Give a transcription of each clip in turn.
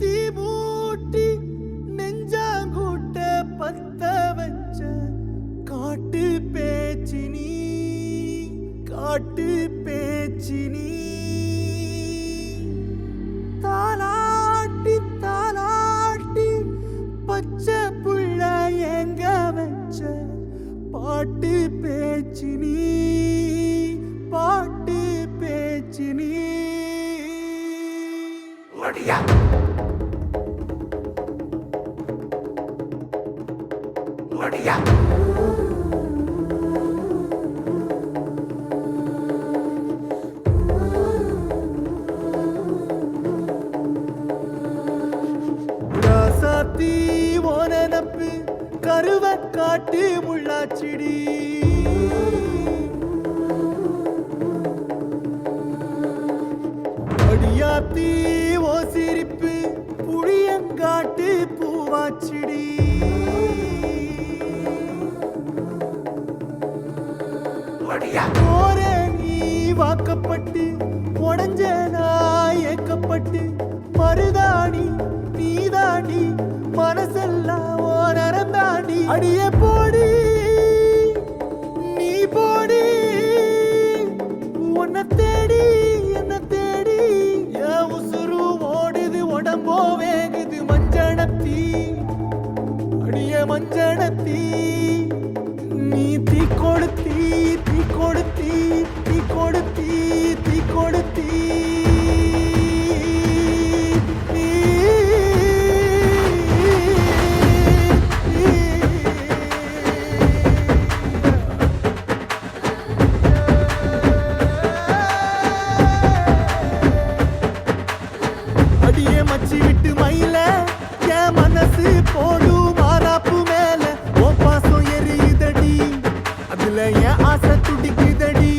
தீ மூட்டி நெஞ்சாங்கூட்ட பத்த வச்ச காட்டு பேச்சினி தாலாட்டி தாலாட்டி பச்சை புள்ள எங்க வச்ச பாட்டு பேச்சினி வடியா வடியா ராசாத்தி ஓனனப்பு கருவ காட்டு முள்ளாச்சிடி அடியாத்தி ஓ சிரிப்பு புளியங்காட்டு பூவாச்சிடி போற நீ வாக்கப்பட்டு உடஞ்ச நாய் ஏக்கப்பட்டு மருதாணி நீதாண்டி மனசெல்லாம் ஓ நரந்தாண்டி அடியே போடி நீ போடி உன்னை தேடி என்ன தேடி என் உசுரு ஓடுது உடம்போ வேகுது மஞ்சனத்தி அடிய மஞ்சனத்தி நீ தீ கொடுத்தி அடியே மச்சி விட்டு மயில என் மனசு போடு மாறாப்பு மேல ஓ பாசம் எரியுதடி அதுல என் ஆசை துடிக்குதடி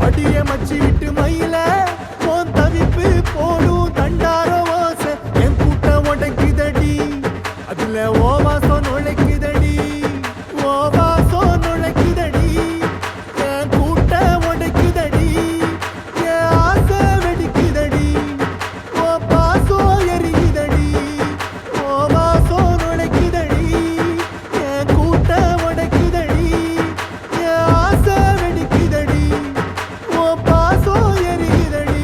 அடியே மச்சி விட்டு மயில போன் தவிப்பு போடும் தண்டார ஓசை என் கூட்டம் உடைக்குதடி அதுல ஓ வாசம் நுழைக்குதடி ஓ வாசம் நுழைக்குதடி என் கூட்டம் உடைக்குதடி என் ஆசை வெடிக்குதடி ஓ பாசம் எரியுதடி ஓ வாசம் நுழைக்குதடி என் கூட்டம் உடைக்குதடி என் ஆசை வெடிக்குதடி ஓ பாசம் எரியுதடி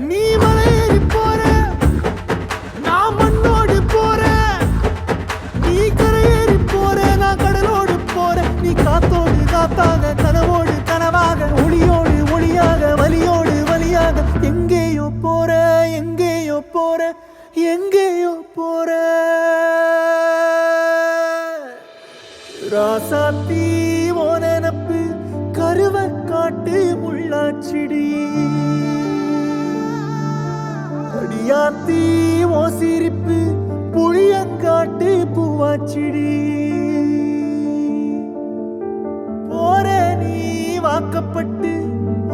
நீ மலையேறி போற நான் மண்ணோடு போற நீ கரையேறி போற நான் கடலோடு போற நீ காத்தோடு காத்தாக கனவோடு கனவாக ஒளியோடு ஒளியாக வலியோடு வலியாக எங்கேயோ போற ராசாத்தி ஓ நெனப்பு கருவ காட்டு முள்ளாச்சிடி அடியாத்தி ஓ சிரிப்பு புளியங்காட்டு பூவாச்சிடி போற நீ வாக்கப்பட்டு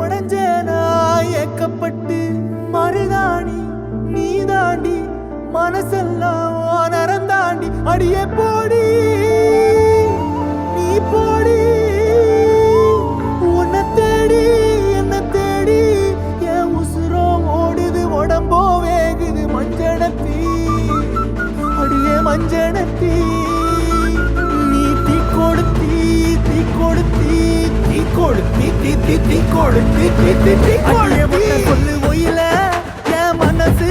உடஞ்ச நாய் ஏக்கப்பட்டு மருதாணி நீதாண்டி மனசெல்லாம் ஓ நரந்தாண்டி அடியே போடி நீ போடி உன்னை தேடி என்ன தேடி என் உசுரோ ஓடுது உடம்போ வேகுது மஞ்சனத்தி அடியே மஞ்சனத்தி தீ கொளுத்தி சொல்லு ஒயில என் மனசு